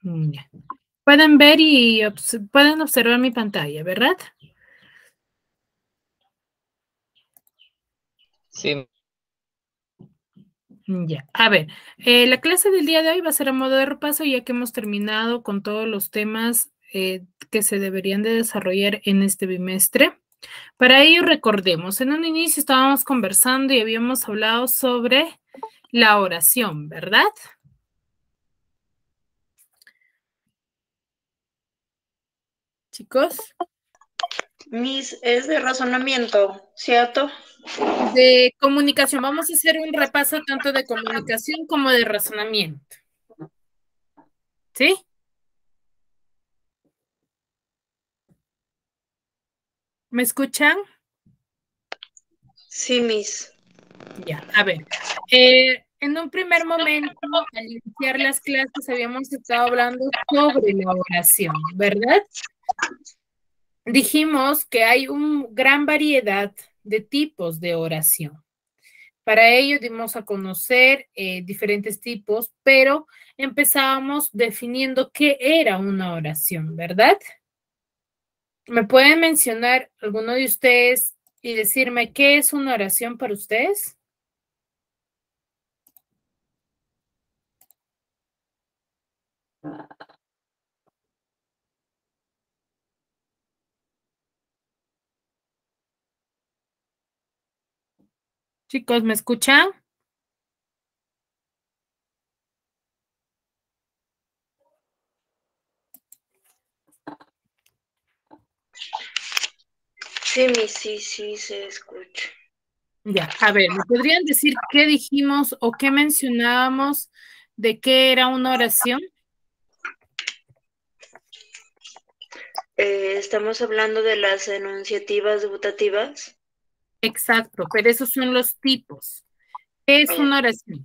Ya. Pueden ver y pueden observar mi pantalla, ¿verdad? Sí. Ya. A ver, la clase del día de hoy va a ser a modo de repaso, ya que hemos terminado con todos los temas que se deberían de desarrollar en este bimestre. Para ello, recordemos, en un inicio estábamos conversando y habíamos hablado sobre la oración, ¿verdad? Chicos. Miss, es de razonamiento, ¿cierto? De comunicación. Vamos a hacer un repaso tanto de comunicación como de razonamiento. ¿Sí? ¿Me escuchan? Sí, Miss. Ya, a ver. En un primer momento, al iniciar las clases, habíamos estado hablando sobre la oración, ¿verdad? Dijimos que hay una gran variedad de tipos de oración. Para ello dimos a conocer diferentes tipos, pero empezábamos definiendo qué era una oración, ¿verdad? ¿Me pueden mencionar alguno de ustedes y decirme qué es una oración para ustedes? Chicos, ¿me escuchan? Sí, Miss, sí, se escucha. Ya, a ver, ¿me podrían decir qué dijimos o qué mencionábamos de qué era una oración? Estamos hablando de las enunciativas votativas. Exacto, pero esos son los tipos. ¿Qué es una oración?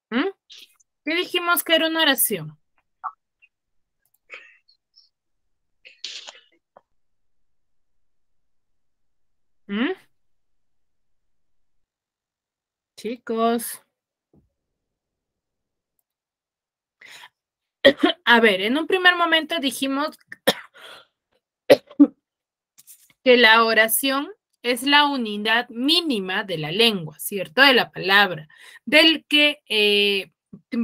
¿Mm? ¿Qué dijimos que era una oración? ¿Mm? Chicos, a ver, en un primer momento dijimos que la oración es la unidad mínima de la lengua, ¿cierto? De la palabra, del que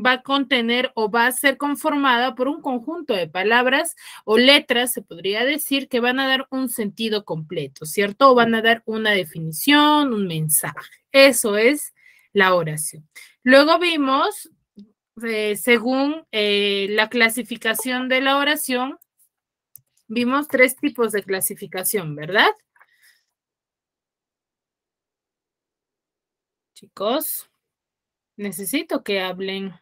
va a contener o va a ser conformada por un conjunto de palabras o letras, se podría decir, que van a dar un sentido completo, ¿cierto? O van a dar una definición, un mensaje. Eso es la oración. Luego vimos, según la clasificación de la oración, vimos 3 tipos de clasificación, ¿verdad? Chicos, necesito que hablen.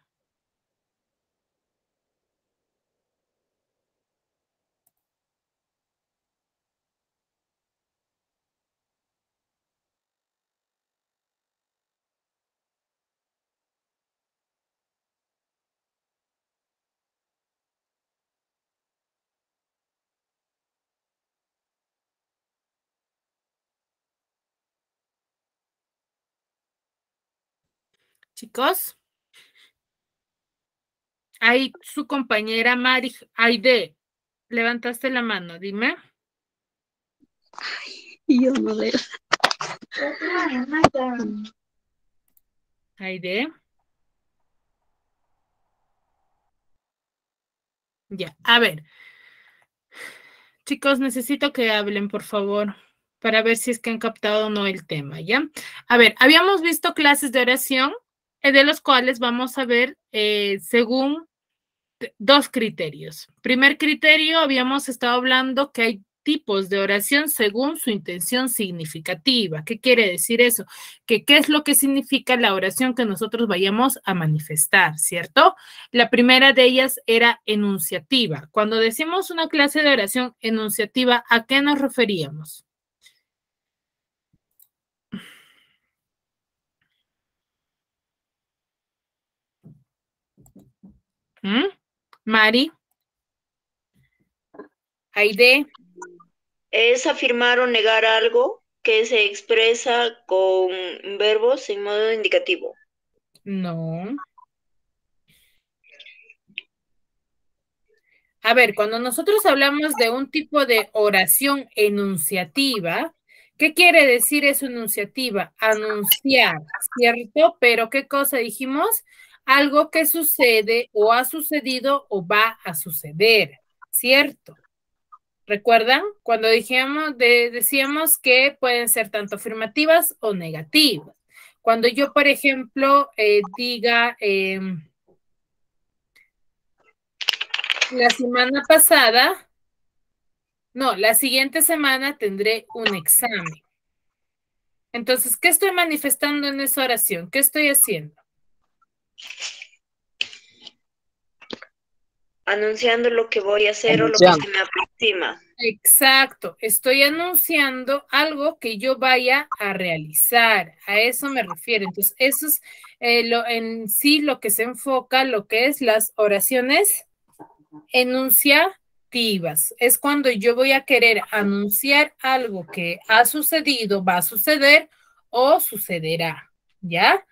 Chicos, ahí su compañera Mari, Aide, levantaste la mano, dime. Yo no veo. Aide. Ya, a ver. Chicos, necesito que hablen, por favor, para ver si es que han captado o no el tema, ¿ya? A ver, habíamos visto clases de oración, de los cuales vamos a ver según 2 criterios. Primer criterio, habíamos estado hablando que hay tipos de oración según su intención significativa. ¿Qué quiere decir eso? Que qué es lo que significa la oración que nosotros vayamos a manifestar, ¿cierto? La primera de ellas era enunciativa. Cuando decimos una clase de oración enunciativa, ¿a qué nos referíamos? ¿Mm? Mari. Aide, Es afirmar o negar algo que se expresa con verbos en modo indicativo. no. A ver, cuando nosotros hablamos de un tipo de oración enunciativa, ¿qué quiere decir eso enunciativa? Anunciar, ¿cierto? Pero ¿qué cosa dijimos? Algo que sucede o ha sucedido o va a suceder, ¿cierto? ¿Recuerdan? Cuando decíamos que pueden ser tanto afirmativas o negativas. Cuando yo, por ejemplo, diga, la semana pasada, no, la siguiente semana tendré un examen. Entonces, ¿qué estoy manifestando en esa oración? ¿Qué estoy haciendo? Anunciando lo que voy a hacer o lo que Anunciando. se me aproxima. Exacto, estoy anunciando algo que yo vaya a realizar, a eso me refiero. Entonces, eso es en sí lo que se enfoca, lo que es las oraciones enunciativas. Es cuando yo voy a querer anunciar algo que ha sucedido, va a suceder o sucederá, ¿ya?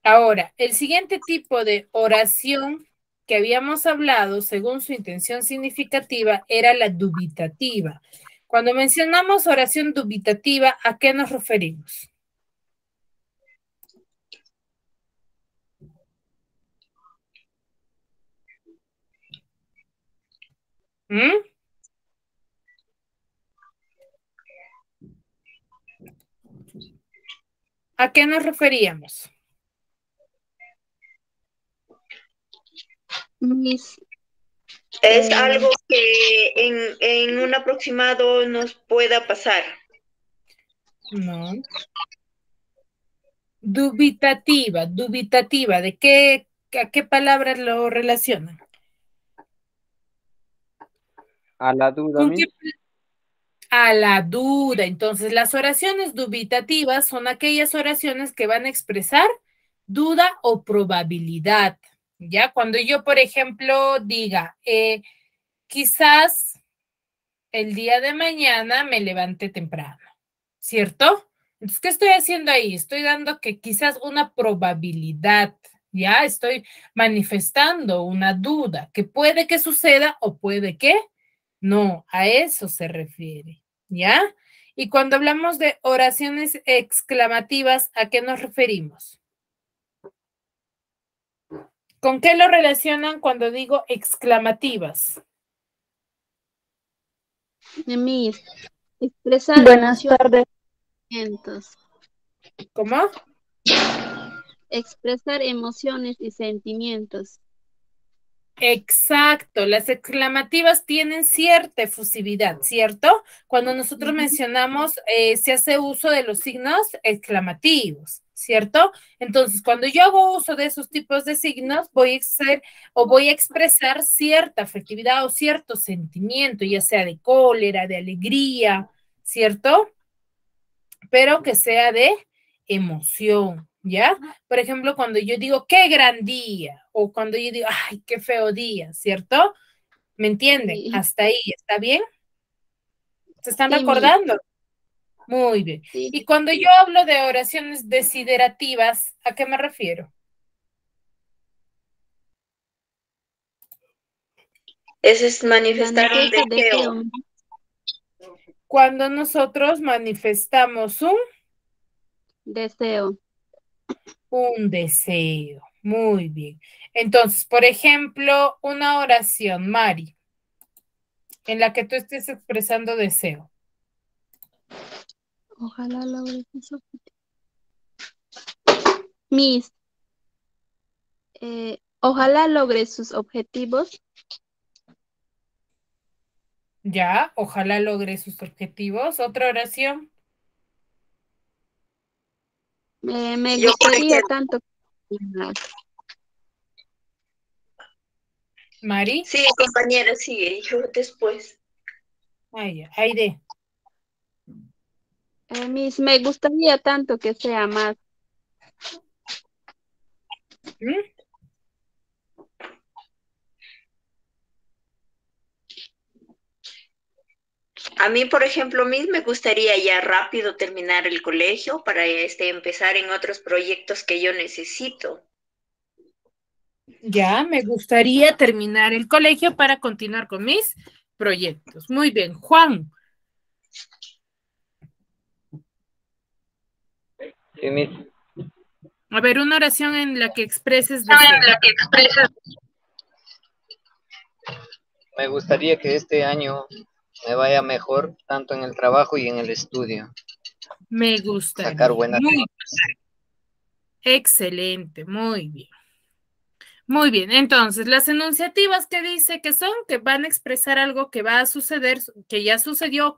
Ahora, el siguiente tipo de oración que habíamos hablado, según su intención significativa, era la dubitativa. Cuando mencionamos oración dubitativa, ¿a qué nos referimos? ¿Mm? ¿A qué nos referíamos? Es algo que en un aproximado nos pueda pasar. No. Dubitativa, dubitativa, ¿de qué, a qué palabras lo relacionan? A la duda, ¿Con qué? Miss. A la duda. Entonces, las oraciones dubitativas son aquellas oraciones que van a expresar duda o probabilidad. ¿Ya? Cuando yo, por ejemplo, diga, quizás el día de mañana me levante temprano, ¿cierto? Entonces, ¿qué estoy haciendo ahí? Estoy dando que quizás una probabilidad, ¿ya? Estoy manifestando una duda que puede que suceda o puede que no, a eso se refiere, ¿ya? Y cuando hablamos de oraciones exclamativas, ¿a qué nos referimos? ¿Con qué lo relacionan cuando digo exclamativas? Miss, expresar Buenas tardes. sentimientos. ¿Cómo? Expresar emociones y sentimientos. Exacto, las exclamativas tienen cierta efusividad, ¿cierto? Cuando nosotros mencionamos, se hace uso de los signos exclamativos, ¿cierto? Entonces, cuando yo hago uso de esos tipos de signos, voy a ser o voy a expresar cierta afectividad o cierto sentimiento, ya sea de cólera, de alegría, ¿cierto? Pero que sea de emoción, ¿ya? Por ejemplo, cuando yo digo, qué gran día, o cuando yo digo, ay, qué feo día, ¿cierto? ¿Me entienden? Sí, Hasta ahí, ¿está bien? ¿Se están sí, Miss. recordando? Muy bien. Sí, Y cuando yo hablo de oraciones desiderativas, ¿a qué me refiero? Ese es manifestar un manifiesta deseo. deseo. Cuando nosotros manifestamos Deseo. un deseo. Muy bien. Entonces, por ejemplo, una oración, Mari, en la que tú estés expresando deseo. Ojalá logre eso. Miss, ojalá logre sus objetivos. Ya, ojalá logre sus objetivos. Otra oración, Me Yo, por gustaría ejemplo, tanto. Mari. sí, compañera, sigue, yo después. Ay, Aide. Miss, me gustaría tanto que sea más. ¿Mm? A mí, por ejemplo, me gustaría ya rápido terminar el colegio para empezar en otros proyectos que yo necesito. Ya, me gustaría terminar el colegio para continuar con mis proyectos. Muy bien, Juan. Sí, Miss. A ver, una oración en la que expreses deseo. Me gustaría que este año me vaya mejor tanto en el trabajo y en el estudio. Me Sacar gustaría. buenas Muy notas. excelente, muy bien. Muy bien, entonces las enunciativas que dice que son, que van a expresar algo que va a suceder, que ya sucedió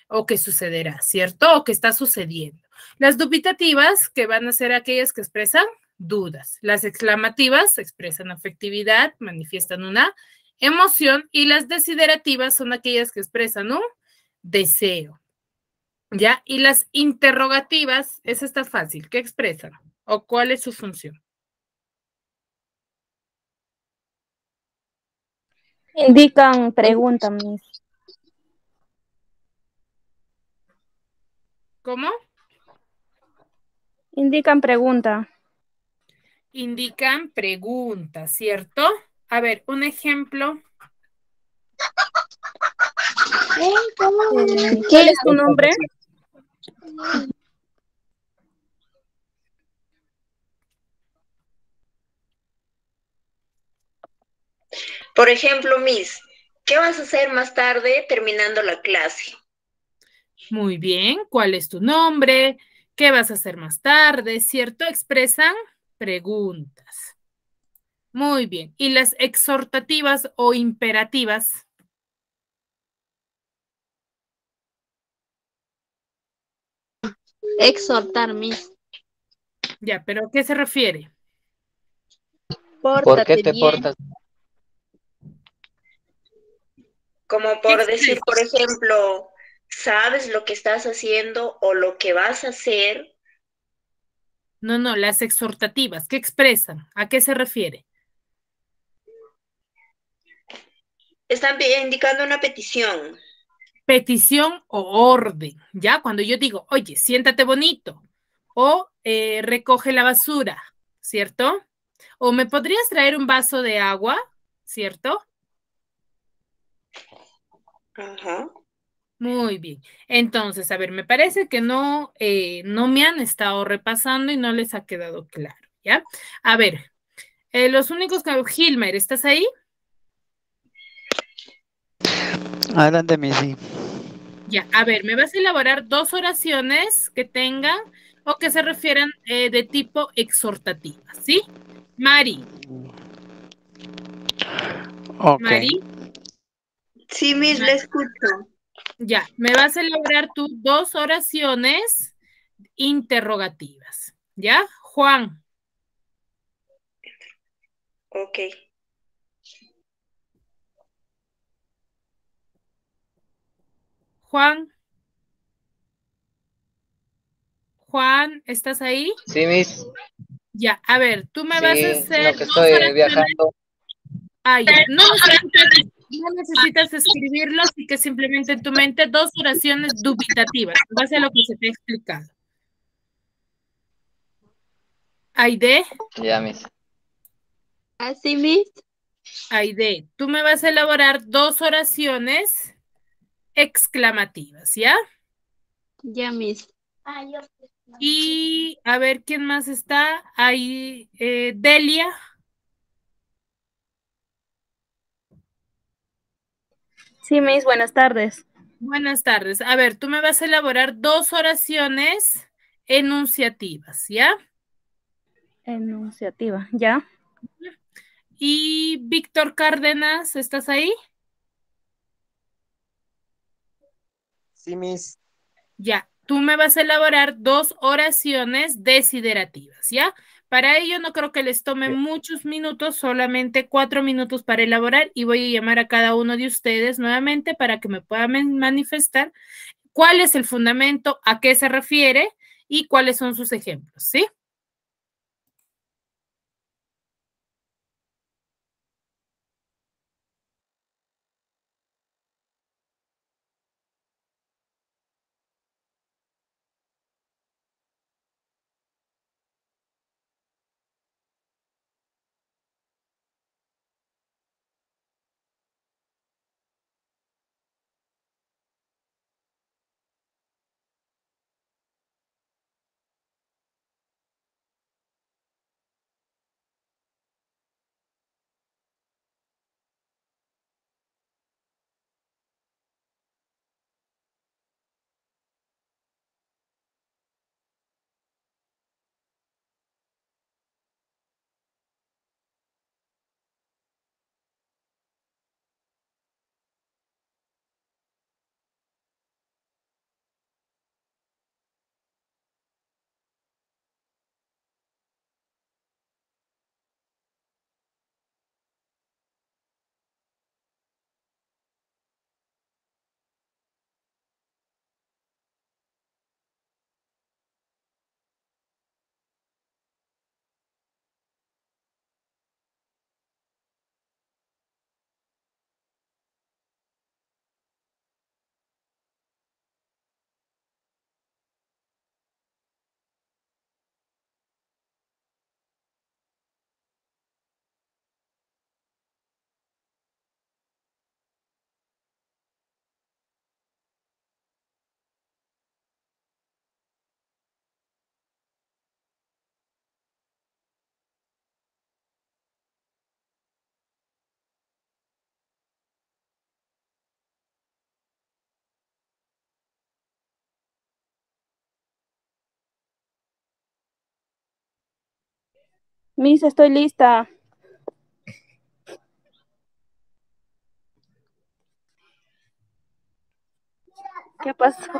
o que sucederá, ¿cierto? O que está sucediendo. Las dubitativas, que van a ser aquellas que expresan dudas. Las exclamativas expresan afectividad, manifiestan una emoción, y las desiderativas son aquellas que expresan un deseo, ¿ya? Y las interrogativas, esa está fácil, ¿qué expresan? ¿O cuál es su función? Indican pregunta, Miss. ¿Cómo? Indican pregunta. Indican preguntas, ¿cierto? A ver, un ejemplo. ¿Cuál es tu nombre? Por ejemplo, ¿qué vas a hacer más tarde terminando la clase? Muy bien, ¿cuál es tu nombre? ¿Qué vas a hacer más tarde? ¿Cierto? Expresan preguntas. Muy bien. ¿Y las exhortativas o imperativas? Exhortar, Miss. Ya, pero ¿a qué se refiere? ¿Por qué Pórtate te bien. portas? Como ¿Qué por decir, por expresas? ejemplo, ¿sabes lo que estás haciendo o lo que vas a hacer? No, no, las exhortativas, ¿qué expresan? ¿A qué se refiere? Están indicando una petición. Petición o orden, ¿ya? Cuando yo digo, oye, siéntate bonito, o recoge la basura, ¿cierto? O me podrías traer un vaso de agua, ¿cierto? Ajá. Muy bien. Entonces, a ver, me parece que no me han estado repasando y no les ha quedado claro, ¿ya? A ver, los únicos que... Gilmer, ¿estás ahí? Adelante, Missy. Ya, a ver, me vas a elaborar dos oraciones que tengan o que se refieran de tipo exhortativa, ¿sí? Mari, Ok. Mari, Sí, Ma- le escucho. ya, me vas a elaborar tú dos oraciones interrogativas, ¿ya? Juan, Ok. Juan, Juan, ¿estás ahí? Sí, Miss. Ya, a ver, tú me vas a Sí, sino hacer que dos estoy oraciones. viajando. Ah, ya, no necesitas escribirlo, así que simplemente en tu mente dos oraciones dubitativas, en base a lo que se te ha explicado. Aide, Ya, Miss. Así, Miss. Aide, tú me vas a elaborar dos oraciones exclamativas, ¿ya? Ya, Miss. Y a ver quién más está. Ahí, Delia. Sí, Miss, buenas tardes. Buenas tardes. A ver, tú me vas a elaborar dos oraciones enunciativas, ¿ya? Enunciativa, ¿ya? Y Víctor Cárdenas, ¿estás ahí? Sí, Miss. Ya, tú me vas a elaborar dos oraciones desiderativas, ¿ya? Para ello no creo que les tome muchos minutos, solamente 4 minutos para elaborar y voy a llamar a cada uno de ustedes nuevamente para que me puedan manifestar cuál es el fundamento, a qué se refiere y cuáles son sus ejemplos, ¿sí? Miss, estoy lista. ¿Qué pasó?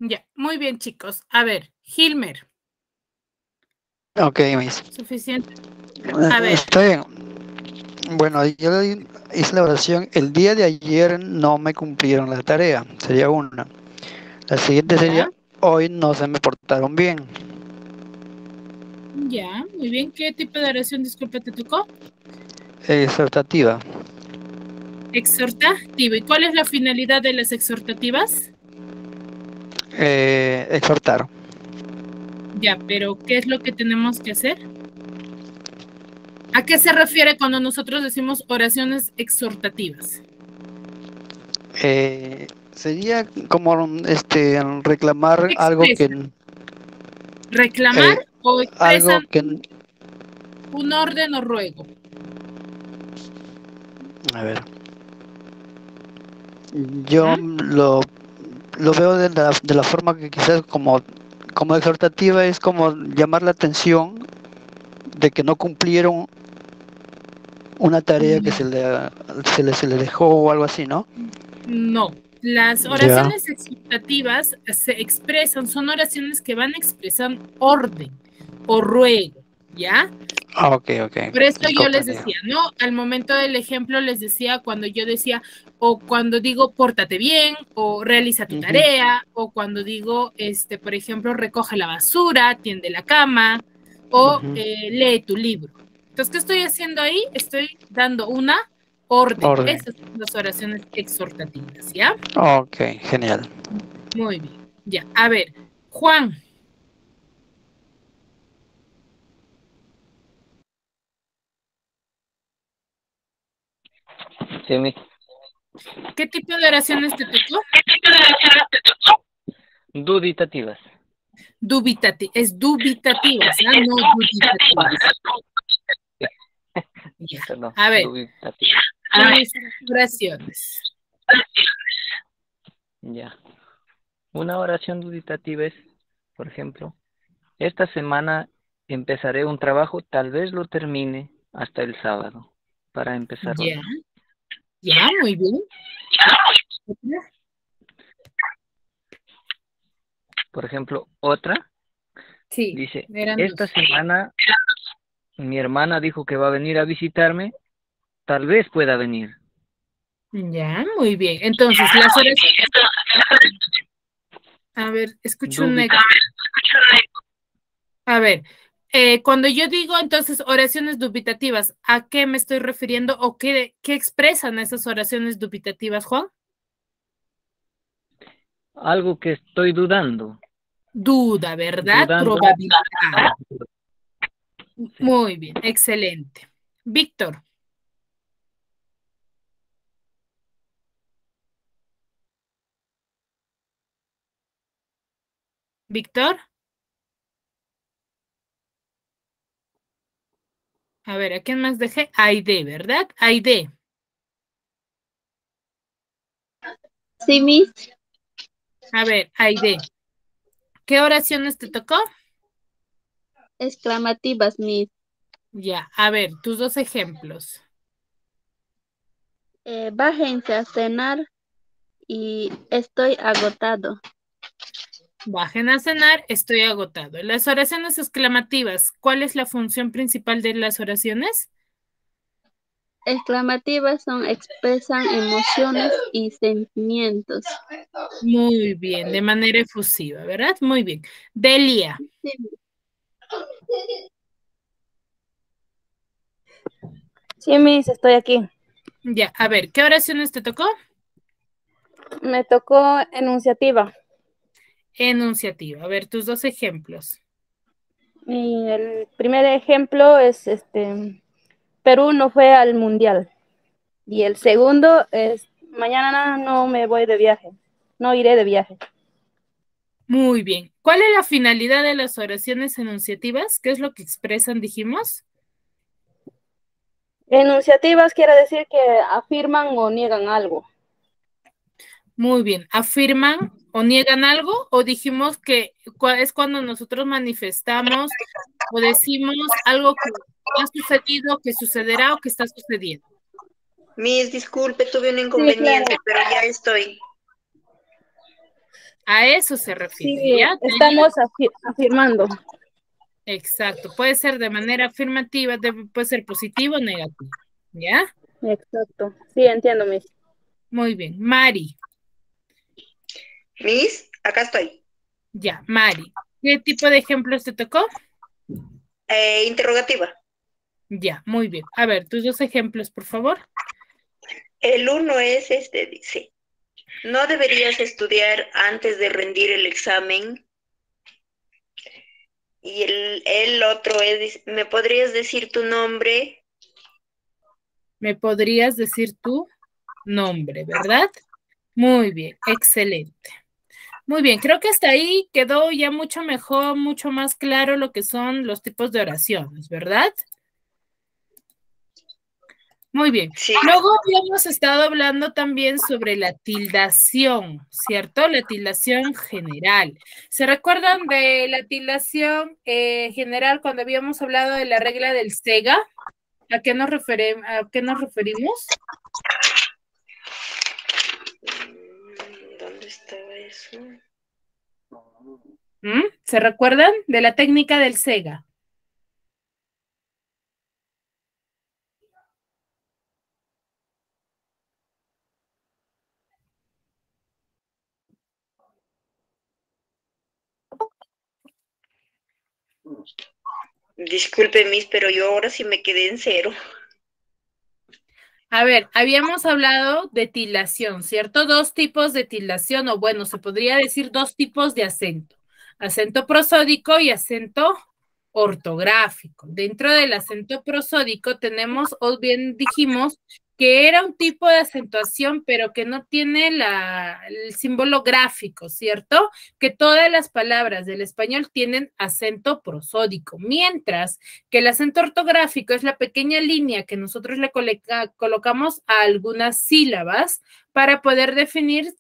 Ya, muy bien, chicos. A ver, Hilmer, Ok, Miss. suficiente. A ver. Está bien. Bueno, yo hice la oración. El día de ayer no me cumplieron la tarea. Sería una. La siguiente Ya, sería, hoy no se me portaron bien. ya, muy bien. ¿Qué tipo de oración, disculpa, te tocó? Exhortativa. Exhortativa. ¿Y cuál es la finalidad de las exhortativas? Exhortar. Ya, pero ¿qué es lo que tenemos que hacer? ¿A qué se refiere cuando nosotros decimos oraciones exhortativas? Sería como reclamar algo Expresan. que ¿Reclamar o algo expresan que un orden o ruego? a ver. Yo ¿Ah? lo veo de la forma que quizás como exhortativa es como llamar la atención de que no cumplieron una tarea que se le dejó o algo así, ¿no? No. Las Ya. oraciones exhortativas se expresan, son oraciones que van a expresar orden o ruego, ¿ya? Ok. Por eso yo les Comprendido. decía, ¿no? Al momento del ejemplo les decía cuando yo decía, o cuando digo pórtate bien, o realiza tu tarea, o cuando digo, por ejemplo, recoge la basura, tiende la cama, o lee tu libro. Entonces, ¿qué estoy haciendo ahí? Estoy dando una orden. Orden. Esas son las oraciones exhortativas, ¿ya? Ok, genial. Muy bien. Ya, a ver, Juan. Sí, Miss. ¿Qué tipo de oraciones te tocó? Duditativas. Es dubitativas, ¿ah? No dubitativas. Ya. Perdón, A ver, dubitativas. oraciones. Ya. Una oración duditativa es, por ejemplo, esta semana empezaré un trabajo, tal vez lo termine hasta el sábado, para empezar Ya, otro. ya, muy bien. Por ejemplo, otra Sí, dice, eran esta dos. semana mi hermana dijo que va a venir a visitarme, tal vez pueda venir. Ya, muy bien. Entonces, las oraciones. A ver, escucho un eco. A ver, cuando yo digo entonces oraciones dubitativas, ¿a qué me estoy refiriendo o qué expresan esas oraciones dubitativas, Juan? Algo que estoy dudando. Duda, ¿verdad? Dudando. Probabilidad. Sí. Muy bien, excelente. Víctor. Víctor. A ver, ¿a quién más dejé? Aide, ¿verdad? Aide. Sí, Miss. A ver, Aide. ¿Qué oraciones te tocó? Exclamativas, Miss. Ya, a ver, tus dos ejemplos. Bájense a cenar y estoy agotado. Bajen a cenar, estoy agotado. Las oraciones exclamativas, ¿cuál es la función principal de las oraciones? Exclamativas expresan emociones y sentimientos. Muy bien, de manera efusiva, ¿verdad? Muy bien. Delia. Sí, Sí, Miss, estoy aquí. Ya, a ver, ¿qué oraciones te tocó? Me tocó enunciativa. Enunciativa. A ver, tus dos ejemplos. Y el primer ejemplo es Perú no fue al mundial. Y el segundo es mañana no me voy de viaje. No iré de viaje. Muy bien. ¿Cuál es la finalidad de las oraciones enunciativas? ¿Qué es lo que expresan, dijimos? Enunciativas quiere decir que afirman o niegan algo. Muy bien. ¿Afirman o niegan algo? ¿O dijimos que es cuando nosotros manifestamos o decimos algo que ha sucedido, que sucederá o que está sucediendo? Miss, disculpe, tuve un Sí, inconveniente, claro. pero ya estoy. A eso se refiere, Sí, ¿ya? estamos afirmando. Exacto, puede ser de manera afirmativa, puede ser positivo o negativo, ¿ya? Exacto. Sí, entiendo, Miss. Muy bien. Mari, Miss, acá estoy. ya, Mari. ¿Qué tipo de ejemplos te tocó? Interrogativa. Ya, muy bien. A ver, tus dos ejemplos, por favor. El uno es dice, no deberías estudiar antes de rendir el examen. Y el otro es, ¿me podrías decir tu nombre? ¿Me podrías decir tu nombre, verdad? Muy bien, excelente. Muy bien, creo que hasta ahí quedó ya mucho mejor, mucho más claro lo que son los tipos de oraciones, ¿verdad? Muy bien. Sí. Luego habíamos estado hablando también sobre la tildación, ¿cierto? La tildación general. ¿Se recuerdan de la tildación general cuando habíamos hablado de la regla del Sega? ¿A qué nos referimos? ¿Dónde estaba eso? ¿Se recuerdan de la técnica del Sega? Disculpe, Miss, pero yo ahora sí me quedé en cero. A ver, habíamos hablado de tildación, ¿cierto? Dos tipos de tildación, o bueno, se podría decir dos tipos de acento. Acento prosódico y acento ortográfico. Dentro del acento prosódico tenemos, o bien dijimos, que era un tipo de acentuación, pero que no tiene el símbolo gráfico, ¿cierto? Que todas las palabras del español tienen acento prosódico, mientras que el acento ortográfico es la pequeña línea que nosotros le colocamos a algunas sílabas para poder definir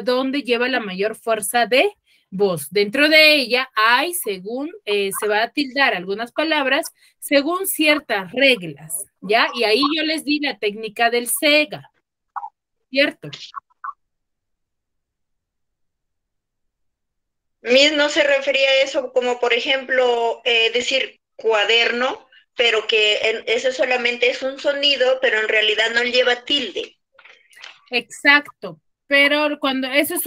dónde lleva la mayor fuerza de voz. Dentro de ella hay, según, se va a tildar algunas palabras según ciertas reglas, ¿ya? Y ahí yo les di la técnica del Sega, ¿cierto? Miss no se refería a eso como, por ejemplo, decir cuaderno, pero que eso solamente es un sonido, pero en realidad no lleva tilde. Exacto, pero cuando eso es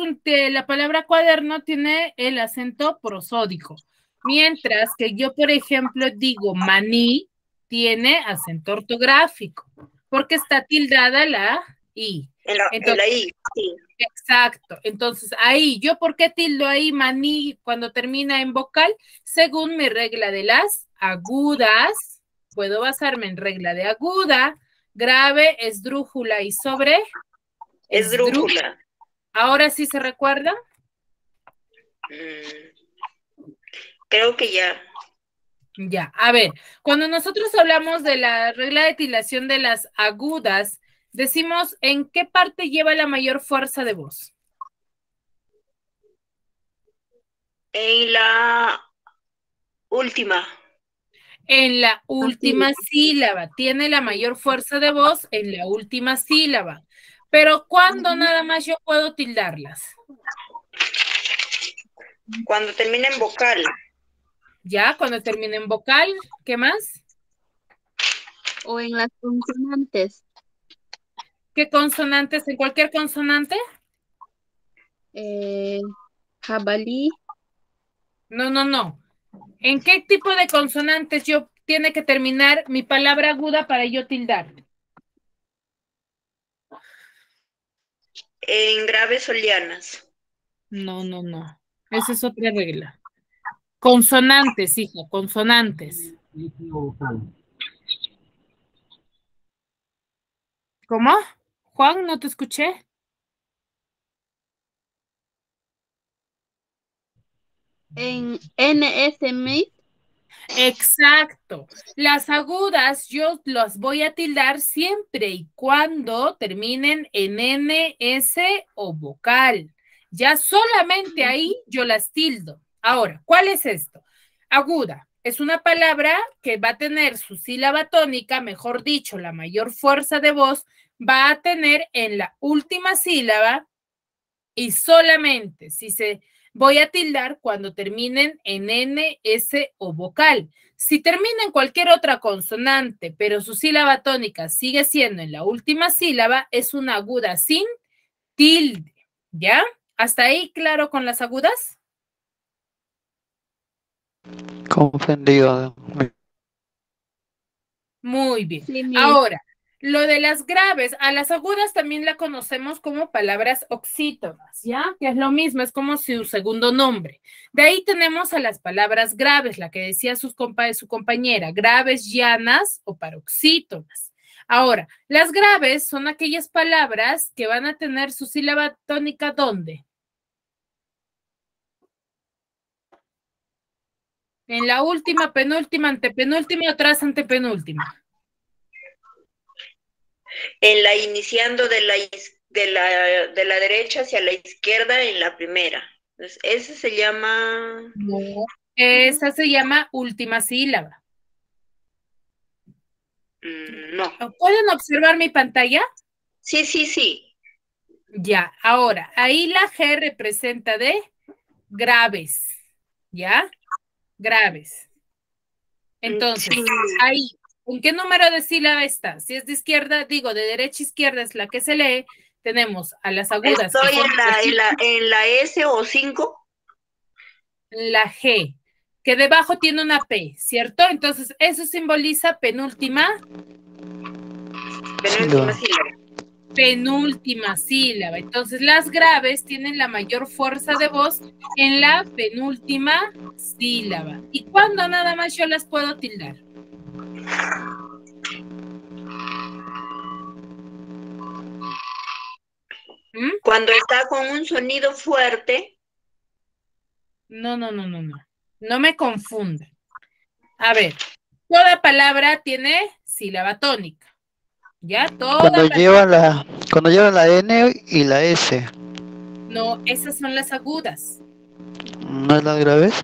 la palabra cuaderno tiene el acento prosódico, mientras que yo, por ejemplo, digo maní, tiene acento ortográfico, porque está tildada la I. En la I, sí. Exacto, entonces ahí, ¿yo por qué tildo ahí maní cuando termina en vocal? Según mi regla de las agudas, puedo basarme en regla de aguda, grave, esdrújula y sobre. Esdrújula. ¿Ahora sí se recuerda? Creo que ya. Ya, a ver, cuando nosotros hablamos de la regla de tildación de las agudas, decimos en qué parte lleva la mayor fuerza de voz. En la última. En la última sílaba. Tiene la mayor fuerza de voz en la última sílaba. Pero ¿cuándo nada más yo puedo tildarlas? Cuando termina en vocal. Ya, cuando termine en vocal, ¿qué más? O en las consonantes. ¿Qué consonantes? ¿En cualquier consonante? Jabalí. No. ¿En qué tipo de consonantes yo tiene que terminar mi palabra aguda para yo tildar? En graves o lianas. No. Esa es otra regla. Consonantes, hija, consonantes. ¿Cómo? Juan, no te escuché. En NSM. Exacto. Las agudas yo las voy a tildar siempre y cuando terminen en N, S o vocal. Ya solamente ahí yo las tildo. Ahora, ¿cuál es esto? Aguda. Es una palabra que va a tener su sílaba tónica, mejor dicho, la mayor fuerza de voz, va a tener en la última sílaba Y solamente si se voy a tildar cuando terminen en N, S o vocal. Si termina en cualquier otra consonante, pero su sílaba tónica sigue siendo en la última sílaba, es una aguda sin tilde. ¿Ya? ¿Hasta ahí claro con las agudas? Comprendido. Muy bien. Sí, Miss. Ahora, lo de las graves, a las agudas también la conocemos como palabras oxítonas, ¿ya? Que es lo mismo, es como su segundo nombre. De ahí tenemos a las palabras graves, la que decía su compañera, graves, llanas o paroxítonas. Ahora, las graves son aquellas palabras que van a tener su sílaba tónica, ¿dónde? En la última, penúltima, antepenúltima o tras antepenúltima. En la iniciando de la derecha hacia la izquierda en la primera. Entonces, ese se llama... No, esa se llama última sílaba. No. ¿Pueden observar mi pantalla? Sí, sí, sí. Ya, ahora, ahí la G representa de graves, ¿ya? Graves. Entonces, Sí. ahí, ¿en qué número de sílaba está? Si es de izquierda, digo, de derecha a izquierda es la que se lee, tenemos a las agudas. que Estoy son en la S o 5. la G, que debajo tiene una P, ¿cierto? Entonces, eso simboliza penúltima Penúltima sílaba. penúltima sílaba. Entonces, las graves tienen la mayor fuerza de voz en la penúltima sílaba. ¿Y cuándo nada más yo las puedo tildar? Cuando está con un sonido fuerte. No. No me confunda. A ver, toda palabra tiene sílaba tónica. ¿Ya? Cuando lleva la N y la S. No, esas son las agudas. ¿No es las graves?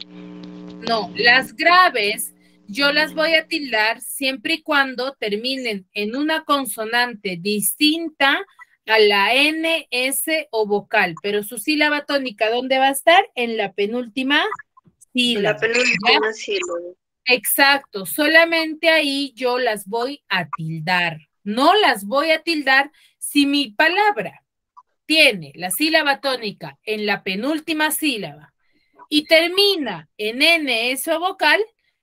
No, las graves yo las voy a tildar siempre y cuando terminen en una consonante distinta a la N, S o vocal, pero su sílaba tónica, ¿dónde va a estar? En la penúltima sílaba. La penúltima sílaba. Exacto, solamente ahí yo las voy a tildar. No las voy a tildar si mi palabra tiene la sílaba tónica en la penúltima sílaba y termina en N, S o vocal,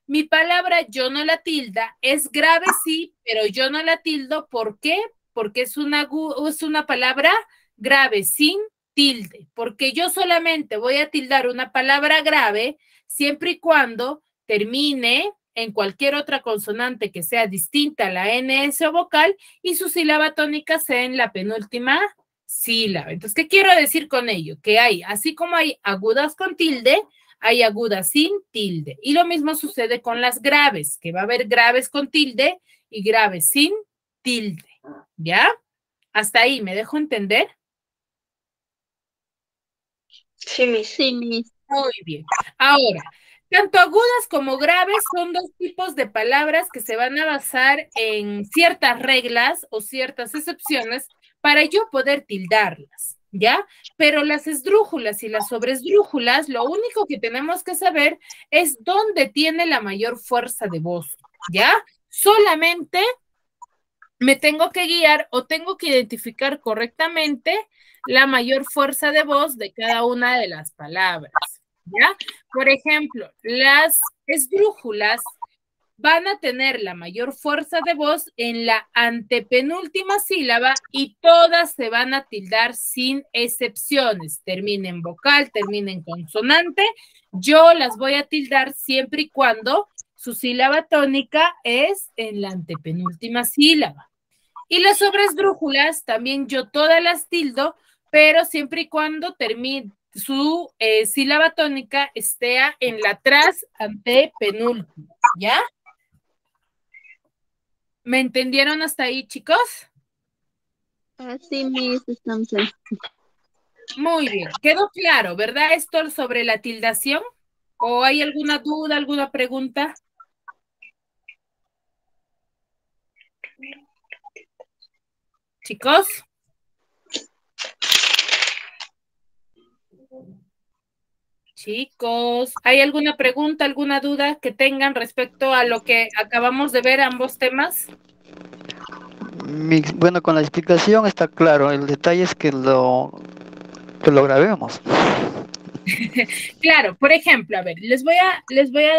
mi palabra yo no la tilda, es grave sí, pero yo no la tildo, ¿por qué? Porque es una palabra grave sin tilde, porque yo solamente voy a tildar una palabra grave siempre y cuando termine en cualquier otra consonante que sea distinta a la N, S o vocal y su sílaba tónica sea en la penúltima sílaba. Entonces, ¿qué quiero decir con ello? Que hay, así como hay agudas con tilde, hay agudas sin tilde. Y lo mismo sucede con las graves, que va a haber graves con tilde y graves sin tilde. ¿Ya? Hasta ahí, ¿me dejo entender? Sí, Miss. Sí, Miss. Muy bien. Ahora, tanto agudas como graves son dos tipos de palabras que se van a basar en ciertas reglas o ciertas excepciones para yo poder tildarlas, ¿ya? Pero las esdrújulas y las sobresdrújulas, lo único que tenemos que saber es dónde tiene la mayor fuerza de voz, ¿ya? Solamente me tengo que guiar o tengo que identificar correctamente la mayor fuerza de voz de cada una de las palabras, ¿ya? Por ejemplo, las esdrújulas van a tener la mayor fuerza de voz en la antepenúltima sílaba y todas se van a tildar sin excepciones. Terminen en vocal, terminen en consonante. Yo las voy a tildar siempre y cuando su sílaba tónica es en la antepenúltima sílaba. Y las sobresdrújulas también yo todas las tildo, pero siempre y cuando termine su sílaba tónica esté en la tras antepenúltima, ¿ya? ¿Me entendieron hasta ahí, chicos? Sí, Miss. Estamos ahí. Muy bien, quedó claro, ¿verdad? Esto sobre la tildación. ¿O hay alguna duda, alguna pregunta? Chicos. Chicos, ¿hay alguna pregunta, alguna duda que tengan respecto a lo que acabamos de ver ambos temas? Bueno, con la explicación está claro. El detalle es que lo grabemos. Claro, por ejemplo, a ver, les voy a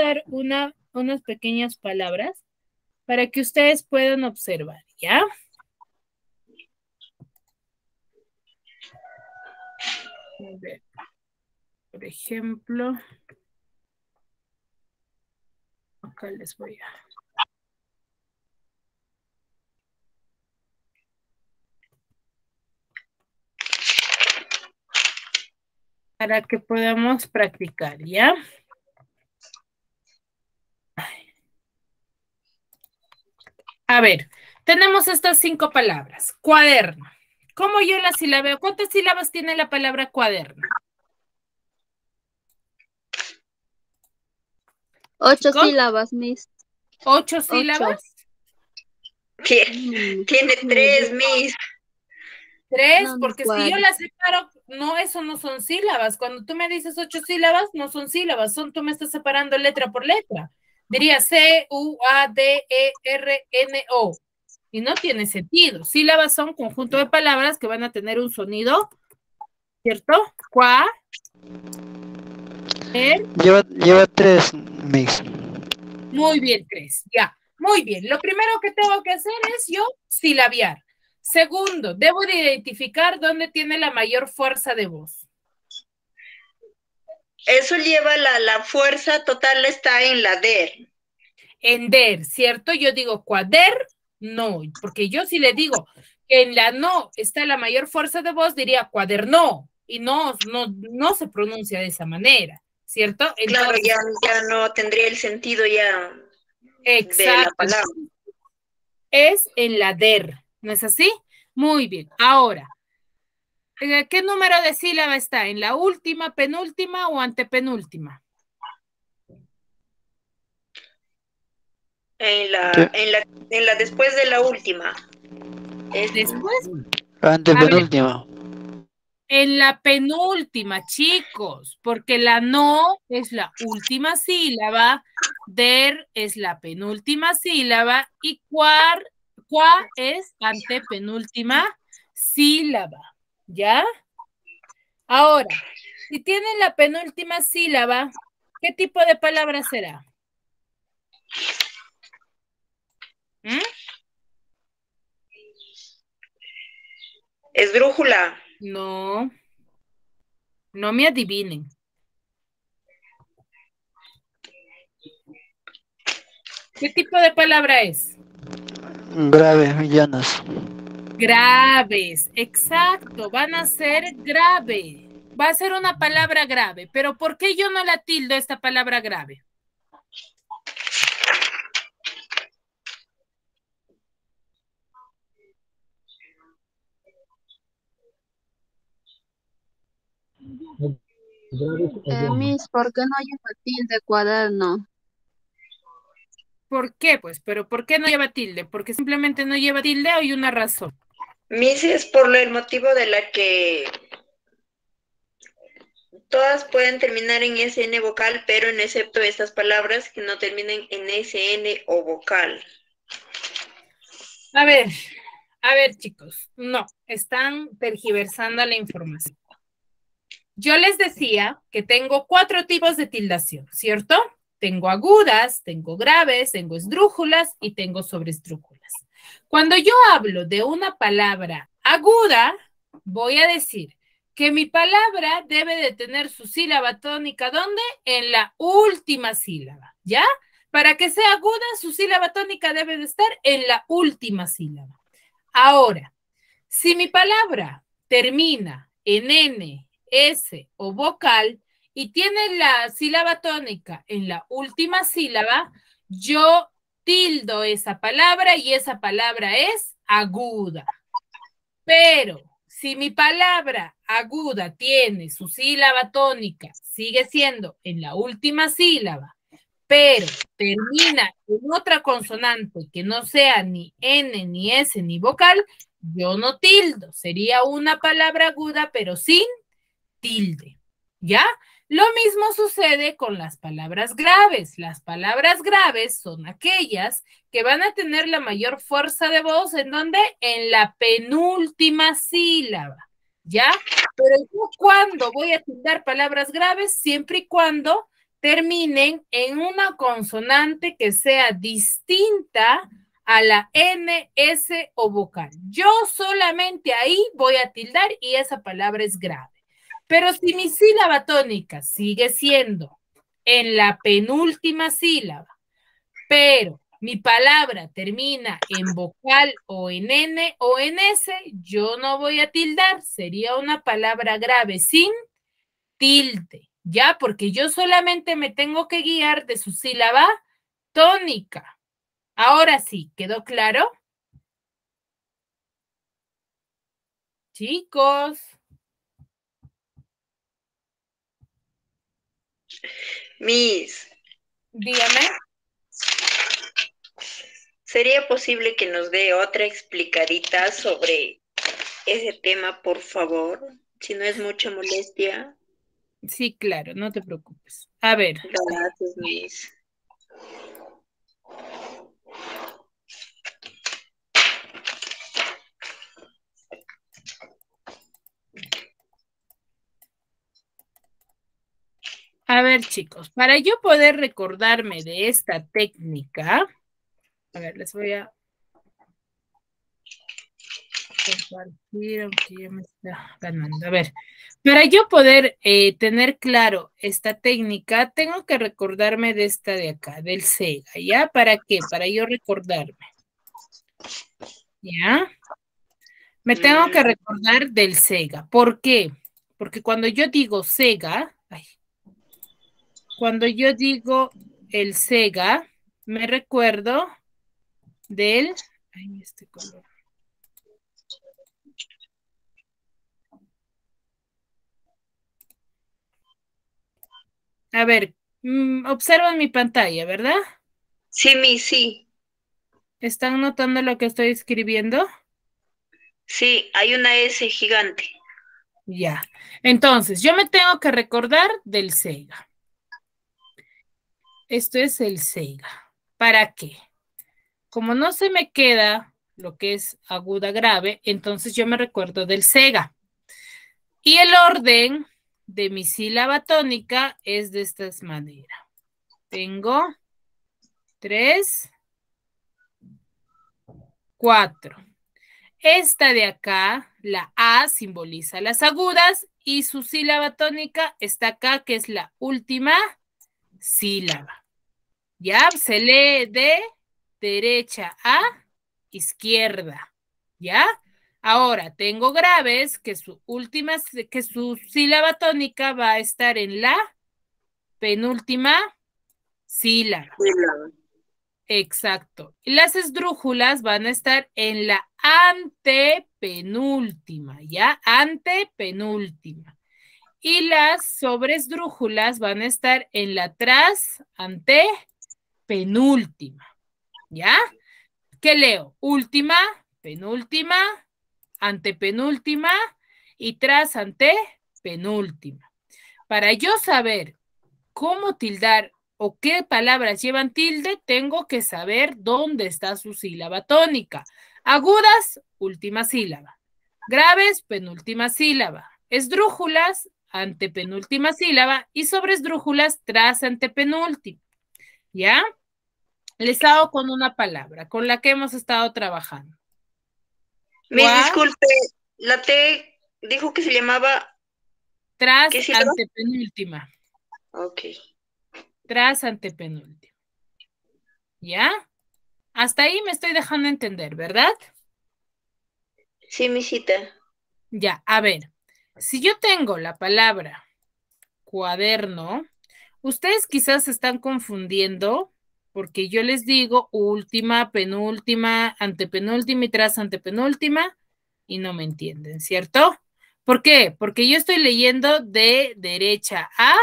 dar unas pequeñas palabras para que ustedes puedan observar, ¿ya? A ver, por ejemplo, acá les voy a... para que podamos practicar, ¿ya? A ver, tenemos estas 5 palabras. Cuaderno. ¿Cómo yo la silabeo? ¿Cuántas sílabas tiene la palabra cuaderno? 8 ¿Chicos? sílabas, Miss. 8 sílabas. Tiene 3, Miss. 3, No, porque si yo 4. las separo, no, eso no son sílabas. Cuando tú me dices 8 sílabas, no son sílabas, tú me estás separando letra por letra. Diría C-U-A-D-E-R-N-O. Y no tiene sentido. Sílabas son conjunto de palabras que van a tener un sonido, ¿cierto? Lleva 3, Mix. Muy bien, 3, ya. Muy bien. Lo primero que tengo que hacer es yo silabiar. Segundo, debo de identificar dónde tiene la mayor fuerza de voz. Eso lleva la fuerza total está en la der. En der, ¿cierto? Yo digo no, porque yo si le digo que en la no está la mayor fuerza de voz, diría cuaderno, y no se pronuncia de esa manera, ¿cierto? Entonces, claro, ya no tendría el sentido ya exacto, de la palabra. Es en la der, ¿no es así? Muy bien. Ahora, ¿qué número de sílaba está? ¿En la última, penúltima o antepenúltima? En la después de la última. ¿Después? Antepenúltima. En la penúltima, chicos, porque la no es la última sílaba, der es la penúltima sílaba y cuá es antepenúltima sílaba, ¿ya? Ahora, si tienen la penúltima sílaba, ¿qué tipo de palabra será? Esdrújula. No me adivinen. ¿Qué tipo de palabra es? Grave, llanas. Graves, exacto, van a ser grave. Va a ser una palabra grave, pero ¿por qué yo no la tildo esta palabra grave? Miss, ¿por qué no lleva tilde cuaderno? ¿Por qué? Pues, pero ¿por qué no lleva tilde? ¿Porque simplemente no lleva tilde o hay una razón? Miss, es por el motivo de la que todas pueden terminar en SN vocal, pero en excepto estas palabras que no terminen en SN o vocal. A ver, chicos, no, están tergiversando la información. Yo les decía que tengo 4 tipos de tildación, ¿cierto? Tengo agudas, tengo graves, tengo esdrújulas y tengo sobreesdrújulas. Cuando yo hablo de una palabra aguda, voy a decir que mi palabra debe de tener su sílaba tónica, ¿dónde? En la última sílaba, ¿ya? Para que sea aguda, su sílaba tónica debe de estar en la última sílaba. Ahora, si mi palabra termina en N, S o vocal y tiene la sílaba tónica en la última sílaba, yo tildo esa palabra y esa palabra es aguda. Pero si mi palabra aguda tiene su sílaba tónica, sigue siendo en la última sílaba, pero termina en otra consonante que no sea ni N, ni S, ni vocal, yo no tildo. Sería una palabra aguda, pero sin tilde. ¿Ya? Lo mismo sucede con las palabras graves. Las palabras graves son aquellas que van a tener la mayor fuerza de voz, ¿en dónde? En la penúltima sílaba, ¿ya? Pero yo cuando voy a tildar palabras graves, siempre y cuando terminen en una consonante que sea distinta a la N, S o vocal. Yo solamente ahí voy a tildar y esa palabra es grave. Pero si mi sílaba tónica sigue siendo en la penúltima sílaba, pero mi palabra termina en vocal o en N o en S, yo no voy a tildar. Sería una palabra grave sin tilde, ¿ya? Porque yo solamente me tengo que guiar de su sílaba tónica. Ahora sí, ¿quedó claro? Chicos. Miss, Dígame. ¿sería posible que nos dé otra explicadita sobre ese tema, por favor? Si no es mucha molestia. Sí, claro, no te preocupes. A ver. Gracias, Miss. A ver, chicos, para yo poder recordarme de esta técnica, a ver, les voy a compartir, aunque ya me está ganando. A ver, para yo poder tener claro esta técnica, tengo que recordarme de esta de acá, del SEGA, ¿ya? ¿Para qué? Para yo recordarme. ¿Ya? Me tengo que recordar del SEGA. ¿Por qué? Porque cuando yo digo SEGA, cuando yo digo el SEGA, me recuerdo del... Ay, este color. A ver, observan mi pantalla, ¿verdad? Sí, Miss, sí. ¿Están notando lo que estoy escribiendo? Sí, hay una S gigante. Ya. Entonces, yo me tengo que recordar del SEGA. Esto es el SEGA. ¿Para qué? Como no se me queda lo que es aguda grave, entonces yo me recuerdo del SEGA. Y el orden de mi sílaba tónica es de esta manera. Tengo 3, 4. Esta de acá, la A, simboliza las agudas y su sílaba tónica está acá, que es la última sílaba. ¿Ya? Se lee de derecha a izquierda. ¿Ya? Ahora, tengo graves que que su sílaba tónica va a estar en la penúltima sílaba. Exacto. Y las esdrújulas van a estar en la antepenúltima, ¿ya? Antepenúltima. Y las sobresdrújulas van a estar en la antepenúltima, ¿ya? ¿Qué leo? Última, penúltima, antepenúltima y antepenúltima. Para yo saber cómo tildar o qué palabras llevan tilde, tengo que saber dónde está su sílaba tónica. Agudas, última sílaba. Graves, penúltima sílaba. Esdrújulas, antepenúltima sílaba. Y sobresdrújulas, tras antepenúltima. ¿Ya? Les hago con una palabra, con la que hemos estado trabajando. Miss, disculpe, la T dijo que se llamaba... Tras antepenúltima. Ok. Tras antepenúltima. ¿Ya? Hasta ahí me estoy dejando entender, ¿verdad? Sí, misita. Ya, a ver. Si yo tengo la palabra cuaderno, ustedes quizás se están confundiendo porque yo les digo última, penúltima, antepenúltima y tras antepenúltima y no me entienden, ¿cierto? ¿Por qué? Porque yo estoy leyendo de derecha a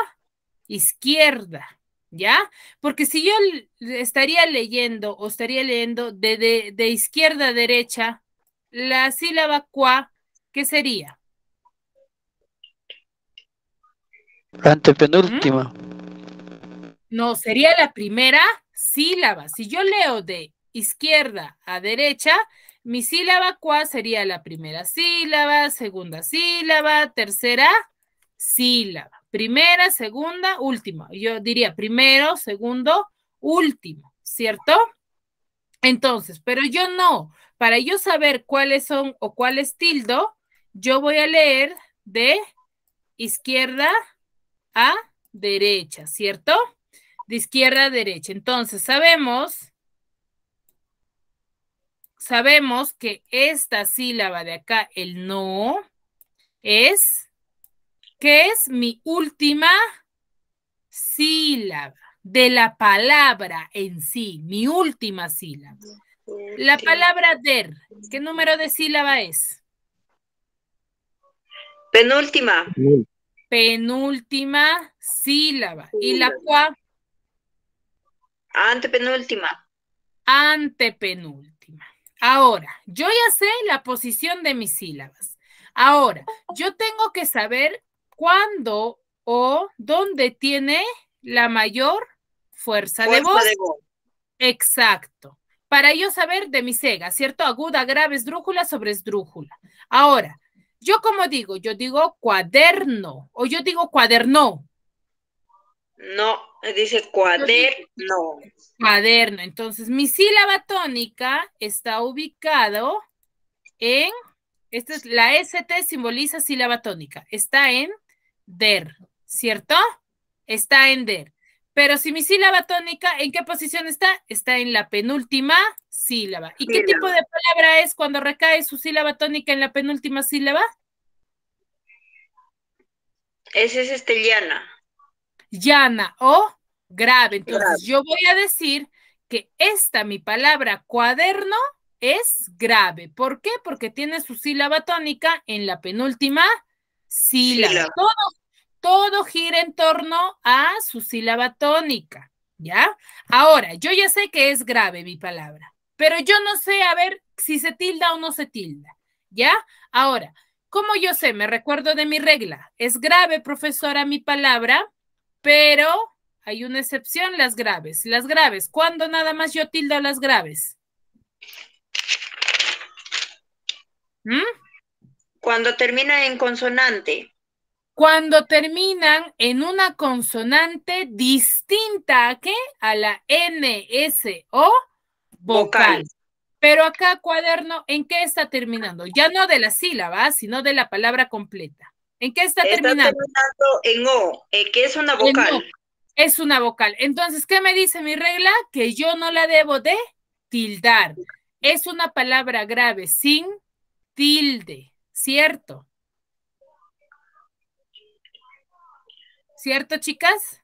izquierda, ¿ya? Porque si yo estaría leyendo o estaría leyendo de izquierda a derecha, la sílaba cua, ¿qué sería? La antepenúltima. No, sería la primera sílaba. Si yo leo de izquierda a derecha, mi sílaba ¿cuál sería la primera sílaba, segunda sílaba, tercera sílaba? Primera, segunda, última. Yo diría primero, segundo, último, ¿cierto? Entonces, pero yo no. Para yo saber cuáles son o cuál es tildo, yo voy a leer de izquierda a derecha, ¿cierto? De izquierda a derecha. Entonces, sabemos que esta sílaba de acá, el no, es, ¿qué es? Mi última sílaba de la palabra en sí, mi última sílaba. La palabra der, ¿qué número de sílaba es? Penúltima. Penúltima sílaba. ¿Y la cual? Antepenúltima. Antepenúltima. Ahora, yo ya sé la posición de mis sílabas. Ahora, yo tengo que saber cuándo o dónde tiene la mayor fuerza de voz. Exacto. Para yo saber de mi sega, ¿cierto? Aguda, grave, esdrújula sobre esdrújula. Ahora, ¿yo cómo digo? Yo digo cuaderno o yo digo cuaderno. No, dice cuaderno. Cuaderno. Entonces, mi sílaba tónica está ubicado en, esta es la ST simboliza sílaba tónica, está en der, ¿cierto? Está en der. Pero si mi sílaba tónica, ¿en qué posición está? Está en la penúltima sílaba. ¿Y qué tipo de palabra es cuando recae su sílaba tónica en la penúltima sílaba? Ese es llana. Llana o grave. Entonces, yo voy a decir que mi palabra cuaderno es grave. ¿Por qué? Porque tiene su sílaba tónica en la penúltima sílaba. Todo gira en torno a su sílaba tónica, ¿ya? Ahora, yo ya sé que es grave mi palabra, pero yo no sé, a ver, si se tilda o no se tilda, ¿ya? Ahora, ¿cómo yo sé? Me recuerdo de mi regla. Es grave, profesora, mi palabra, pero hay una excepción, las graves. Las graves, ¿cuándo nada más yo tildo las graves? Cuando termina en consonante. Cuando terminan en una consonante distinta ¿a qué? A la N, S o vocal. Pero acá, cuaderno, ¿en qué está terminando? Ya no de la sílaba, sino de la palabra completa. ¿En qué está terminando? Está terminando en O, que es una vocal. Es una vocal. Entonces, ¿qué me dice mi regla? Que yo no la debo de tildar. Es una palabra grave sin tilde, ¿cierto? ¿Cierto, chicas?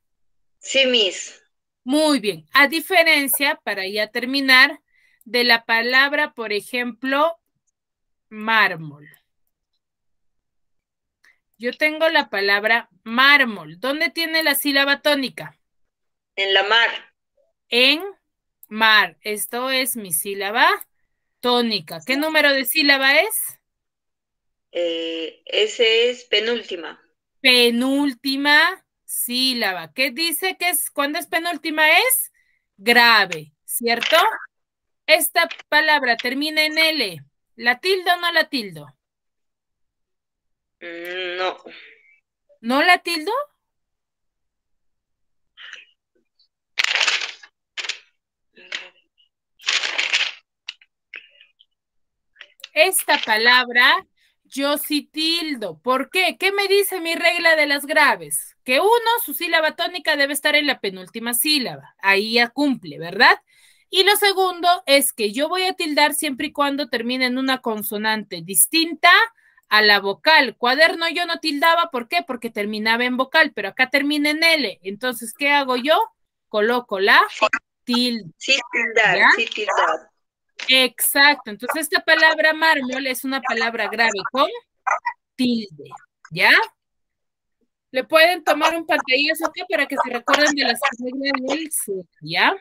Sí, Miss. Muy bien. A diferencia, para ya terminar, de la palabra, por ejemplo, mármol. Yo tengo la palabra mármol. ¿Dónde tiene la sílaba tónica? En la mar. En mar. Esto es mi sílaba tónica. ¿Qué número de sílaba es? Ese es penúltima. Penúltima sílaba. ¿Qué dice que es? ¿Cuándo es penúltima? Es grave, ¿cierto? Esta palabra termina en L. ¿La tildo o no la tildo? No. ¿No la tildo? Esta palabra yo sí tildo. ¿Por qué? ¿Qué me dice mi regla de las graves? Que uno, su sílaba tónica debe estar en la penúltima sílaba. Ahí ya cumple, ¿verdad? Y lo segundo es que yo voy a tildar siempre y cuando termine en una consonante distinta a la vocal. Cuaderno yo no tildaba, ¿por qué? Porque terminaba en vocal, pero acá termina en L. Entonces, ¿qué hago yo? Coloco la tilde. Sí, tildar, ¿ya? sí, tildar. Exacto. Entonces, esta palabra mármol es una palabra grave con tilde, ¿ya? Le pueden tomar un pantallazo acá para que se recuerden de las reglas del SEG, ¿ya?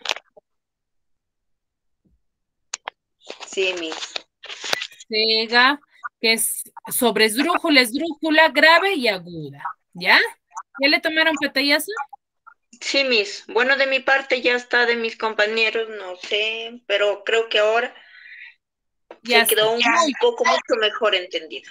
Sí, Miss. Sega, que es sobre esdrújula, grave y aguda, ¿ya? ¿Ya le tomaron pantallazo? Sí, Miss. Bueno, de mi parte ya está, de mis compañeros, no sé, pero creo que ahora Ya se quedó un está. poco mucho mejor entendido.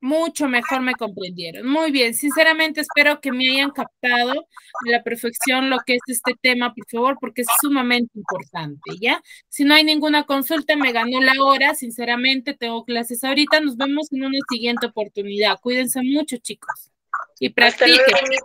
Mucho mejor me comprendieron. Muy bien, sinceramente espero que me hayan captado a la perfección lo que es este tema, por favor, porque es sumamente importante, ¿ya? Si no hay ninguna consulta, me ganó la hora, sinceramente tengo clases ahorita, nos vemos en una siguiente oportunidad. Cuídense mucho, chicos, y Hasta practiquen. luego, Miss.